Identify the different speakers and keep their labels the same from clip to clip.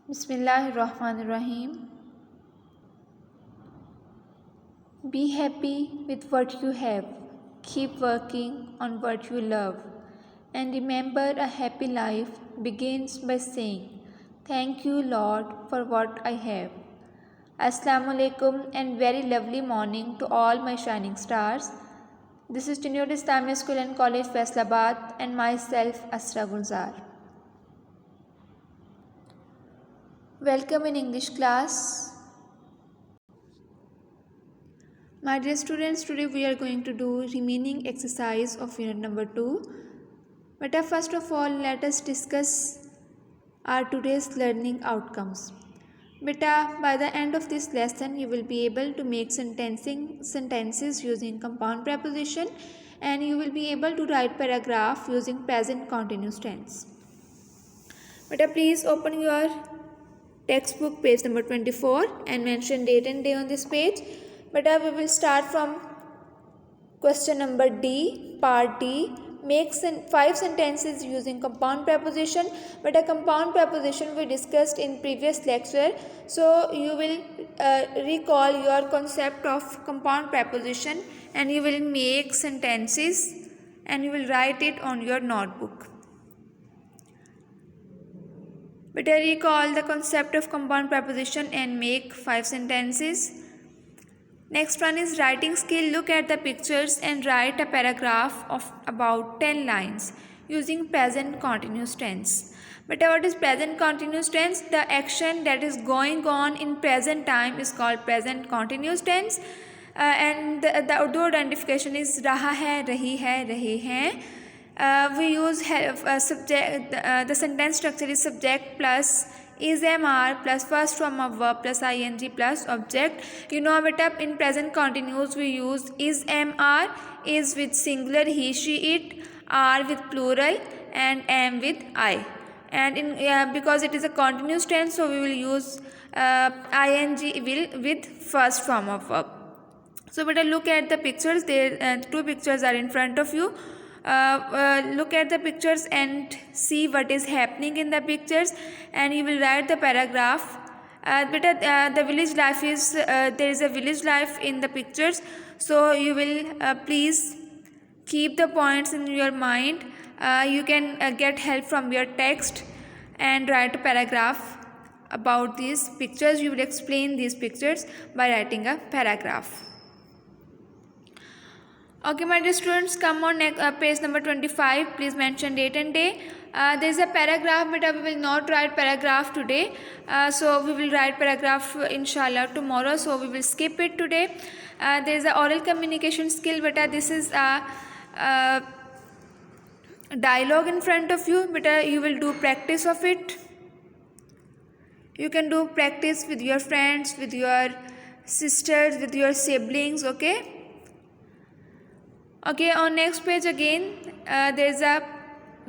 Speaker 1: Bismillahirrahmanirrahim. Be happy with what you have. Keep working on what you love. And remember, a happy life begins by saying, "Thank you, Lord, for what I have." Assalamu alaikum and very lovely morning to all my shining stars. This is Tenured Islamic School and College, Faisalabad, and myself, Asra Gulzar. Welcome in English class. My dear students, today we are going to do remaining exercise of unit number 2. But first of all, let us discuss our today's learning outcomes. Beta, by the end of this lesson, you will be able to make sentences using compound preposition, and you will be able to write paragraph using present continuous tense. Beta, please open your textbook page number 24 and mention date and day on this page. But we will start from question number D, part D. Make 5 sentences using compound preposition. But a compound preposition we discussed in previous lecture. So you will recall your concept of compound preposition and you will make sentences and you will write it on your notebook. Better recall the concept of compound preposition and make 5 sentences. Next one is writing skill. Look at the pictures and write a paragraph of about 10 lines using present continuous tense. But what is present continuous tense? The action that is going on in present time is called present continuous tense. And the Urdu identification is raha hai, rahi hai, rahe hain. We use subject. The sentence structure is subject plus is MR plus first form of verb plus ing plus object. You know beta, in present continuous we use is MR, is with singular he she it, R with plural and am with I. And in because it is a continuous tense, so we will use ing with first form of verb. So beta, look at the pictures. There 2 pictures are in front of you. Look at the pictures and see what is happening in the pictures, and you will write the paragraph. The village life is there is a village life in the pictures, so you will please keep the points in your mind. You can get help from your text and write a paragraph about these pictures. You will explain these pictures by writing a paragraph. Okay, my dear students, come on page number 25. Please mention date and day. There is a paragraph, but we will not write paragraph today. So we will write paragraph inshallah tomorrow. So we will skip it today. There is a oral communication skill, but this is a dialogue in front of you. But you will do practice of it. You can do practice with your friends, with your sisters, with your siblings. Okay. Okay, on next page again, there is a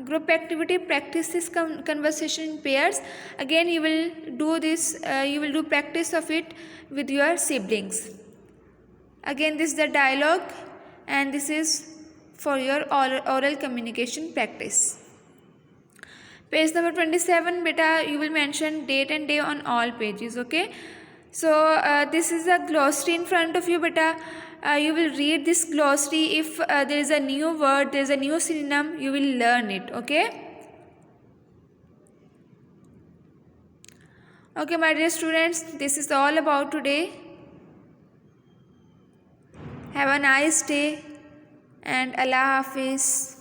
Speaker 1: group activity. Practice this conversation in pairs. Again, you will do this. You will do practice of it with your siblings. Again, this is the dialogue, and this is for your oral communication practice. Page number 27, beta, you will mention date and day on all pages. Okay. So this is a glossary in front of you, beta. You will read this glossary. If there is a new word, there is a new synonym, you will learn it. Okay. Okay, my dear students, this is all about today. Have a nice day and Allah Hafiz.